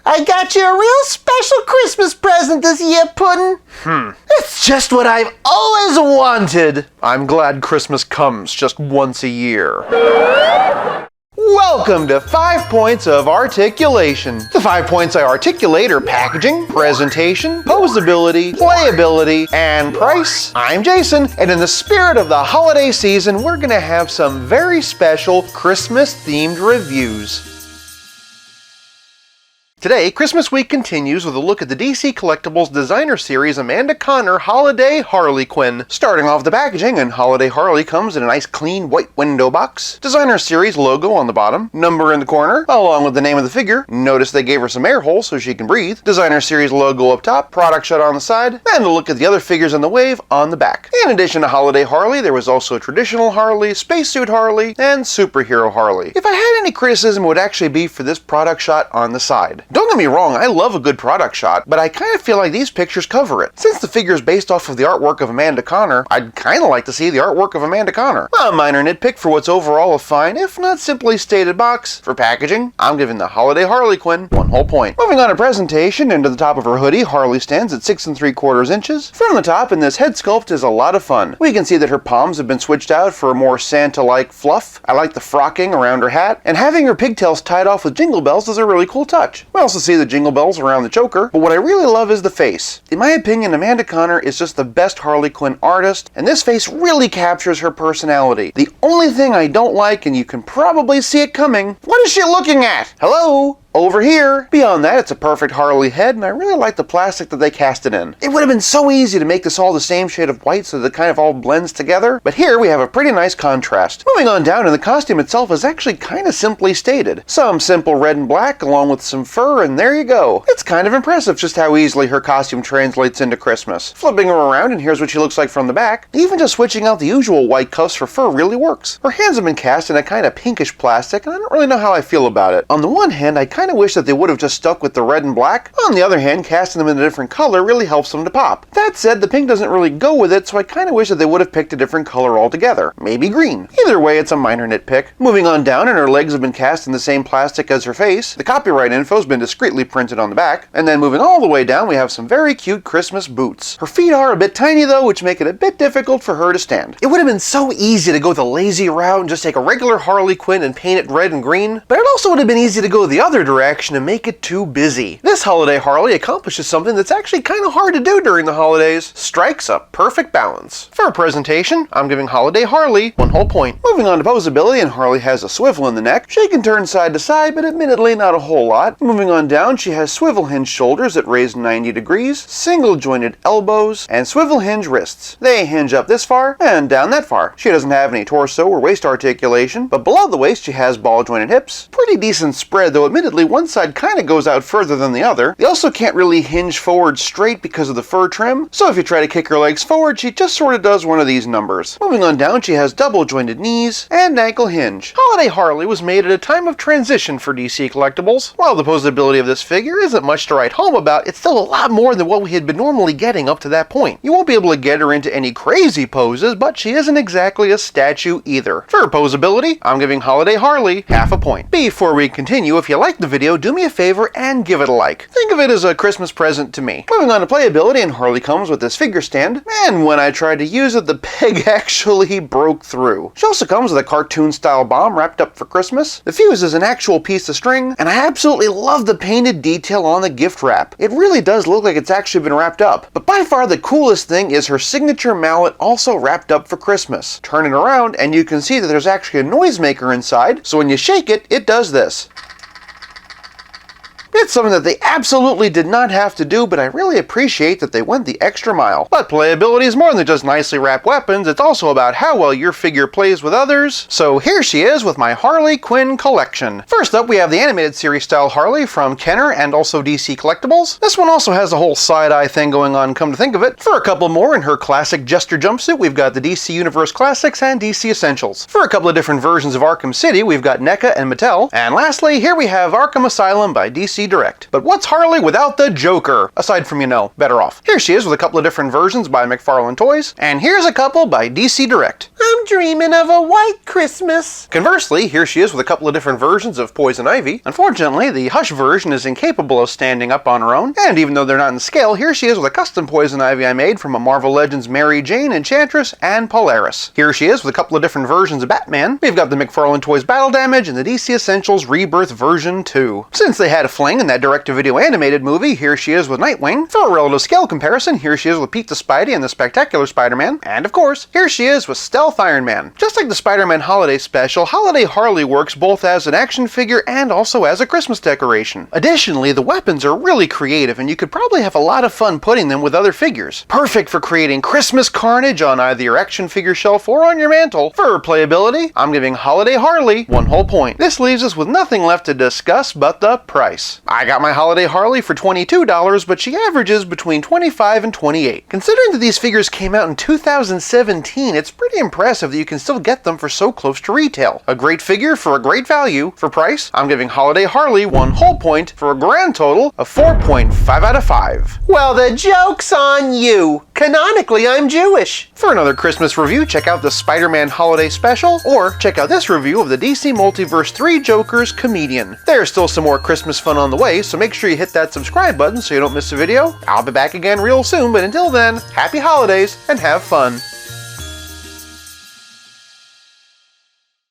I got you a real special Christmas present this year, Puddin'. It's just what I've always wanted. I'm glad Christmas comes just once a year. Welcome to 5 Points of Articulation. The 5 points I articulate are packaging, presentation, posability, playability, and price. I'm Jason, and in the spirit of the holiday season, we're gonna have some very special Christmas-themed reviews. Today, Christmas Week continues with a look at the DC Collectibles Designer Series Amanda Conner Holiday Harley Quinn. Starting off the packaging, and Holiday Harley comes in a nice clean white window box. Designer Series logo on the bottom, number in the corner, along with the name of the figure. Notice they gave her some air holes so she can breathe. Designer Series logo up top, product shot on the side, and a look at the other figures in the wave on the back. In addition to Holiday Harley, there was also Traditional Harley, Spacesuit Harley, and Superhero Harley. If I had any criticism, it would actually be for this product shot on the side. Don't get me wrong, I love a good product shot, but I kind of feel like these pictures cover it. Since the figure is based off of the artwork of Amanda Conner, I'd kind of like to see the artwork of Amanda Conner. A minor nitpick for what's overall a fine, if not simply stated box. For packaging, I'm giving the Holiday Harley Quinn 1 whole point. Moving on to presentation, into the top of her hoodie, Harley stands at 6 3/4 inches. From the top, and this head sculpt is a lot of fun. We can see that her palms have been switched out for a more Santa-like fluff. I like the frocking around her hat, and having her pigtails tied off with jingle bells is a really cool touch. We also see the jingle bells around the choker, but what I really love is the face. In my opinion, Amanda Conner is just the best Harley Quinn artist, and this face really captures her personality. The only thing I don't like, and you can probably see it coming, what is she looking at? Hello? Over here. Beyond that, it's a perfect Harley head, and I really like the plastic that they cast it in. It would have been so easy to make this all the same shade of white so that it kind of all blends together, but here we have a pretty nice contrast. Moving on down, and the costume itself is actually kind of simply stated. Some simple red and black along with some fur, and there you go. It's kind of impressive just how easily her costume translates into Christmas. Flipping her around, and here's what she looks like from the back. Even just switching out the usual white cuffs for fur really works. Her hands have been cast in a kind of pinkish plastic, and I don't really know how I feel about it. On the one hand, I kind of wish that they would have just stuck with the red and black. On the other hand, casting them in a different color really helps them to pop. That said, the pink doesn't really go with it, so I kind of wish that they would have picked a different color altogether. Maybe green. Either way, it's a minor nitpick. Moving on down, and her legs have been cast in the same plastic as her face. The copyright info has been discreetly printed on the back. And then moving all the way down, we have some very cute Christmas boots. Her feet are a bit tiny though, which make it a bit difficult for her to stand. It would have been so easy to go the lazy route and just take a regular Harley Quinn and paint it red and green, but it also would have been easy to go the other direction and make it too busy. This Holiday Harley accomplishes something that's actually kind of hard to do during the holidays. Strikes a perfect balance. For presentation, I'm giving Holiday Harley 1 whole point. Moving on to posability, and Harley has a swivel in the neck. She can turn side to side, but admittedly not a whole lot. Moving on down, she has swivel hinge shoulders that raise 90 degrees, single jointed elbows, and swivel hinge wrists. They hinge up this far and down that far. She doesn't have any torso or waist articulation, but below the waist she has ball jointed hips. Pretty decent spread, though admittedly one side kind of goes out further than the other. They also can't really hinge forward straight because of the fur trim, so if you try to kick her legs forward, she just sort of does one of these numbers. Moving on down, she has double jointed knees and ankle hinge. Holiday Harley was made at a time of transition for DC Collectibles. While the posability of this figure isn't much to write home about, it's still a lot more than what we had been normally getting up to that point. You won't be able to get her into any crazy poses, but she isn't exactly a statue either. For posability, I'm giving Holiday Harley 1/2 point. Before we continue, if you liked the video, do me a favor and give it a like. Think of it as a Christmas present to me. Moving on to playability, and Harley comes with this figure stand, and when I tried to use it, the peg actually broke through. She also comes with a cartoon style bomb wrapped up for Christmas. The fuse is an actual piece of string, and I absolutely love the painted detail on the gift wrap. It really does look like it's actually been wrapped up. But by far the coolest thing is her signature mallet also wrapped up for Christmas. Turn it around and you can see that there's actually a noisemaker inside, so when you shake it, it does this. It's something that they absolutely did not have to do, but I really appreciate that they went the extra mile. But playability is more than just nicely wrapped weapons, it's also about how well your figure plays with others. So here she is with my Harley Quinn collection. First up, we have the animated series style Harley from Kenner and also DC Collectibles. This one also has a whole side-eye thing going on, come to think of it. For a couple more, in her classic Jester jumpsuit, we've got the DC Universe Classics and DC Essentials. For a couple of different versions of Arkham City, we've got NECA and Mattel. And lastly, here we have Arkham Asylum by DC Direct. But what's Harley without the Joker? Aside from, Better Off. Here she is with a couple of different versions by McFarlane Toys, and here's a couple by DC Direct. I'm dreaming of a white Christmas. Conversely, here she is with a couple of different versions of Poison Ivy. Unfortunately, the Hush version is incapable of standing up on her own, and even though they're not in scale, here she is with a custom Poison Ivy I made from a Marvel Legends Mary Jane, Enchantress, and Polaris. Here she is with a couple of different versions of Batman. We've got the McFarlane Toys Battle Damage and the DC Essentials Rebirth version 2. Since they had a fling in that direct-to-video animated movie, here she is with Nightwing. For a relative scale comparison, here she is with Pete the Spidey and the Spectacular Spider-Man. And of course, here she is with Stealth Iron Man. Just like the Spider-Man Holiday Special, Holiday Harley works both as an action figure and also as a Christmas decoration. Additionally, the weapons are really creative, and you could probably have a lot of fun putting them with other figures. Perfect for creating Christmas carnage on either your action figure shelf or on your mantle. For playability, I'm giving Holiday Harley 1 whole point. This leaves us with nothing left to discuss but the price. I got my Holiday Harley for $22, but she averages between $25 and $28. Considering that these figures came out in 2017, it's pretty impressive that you can still get them for so close to retail. A great figure for a great value. For price, I'm giving Holiday Harley 1 whole point for a grand total of 4.5 out of 5. Well, the joke's on you. Canonically, I'm Jewish. For another Christmas review, check out the Spider-Man Holiday Special, or check out this review of the DC Multiverse 3 Jokers Comedian. There's still some more Christmas fun on the way, so make sure you hit that subscribe button so you don't miss a video. I'll be back again real soon, but until then, happy holidays and have fun.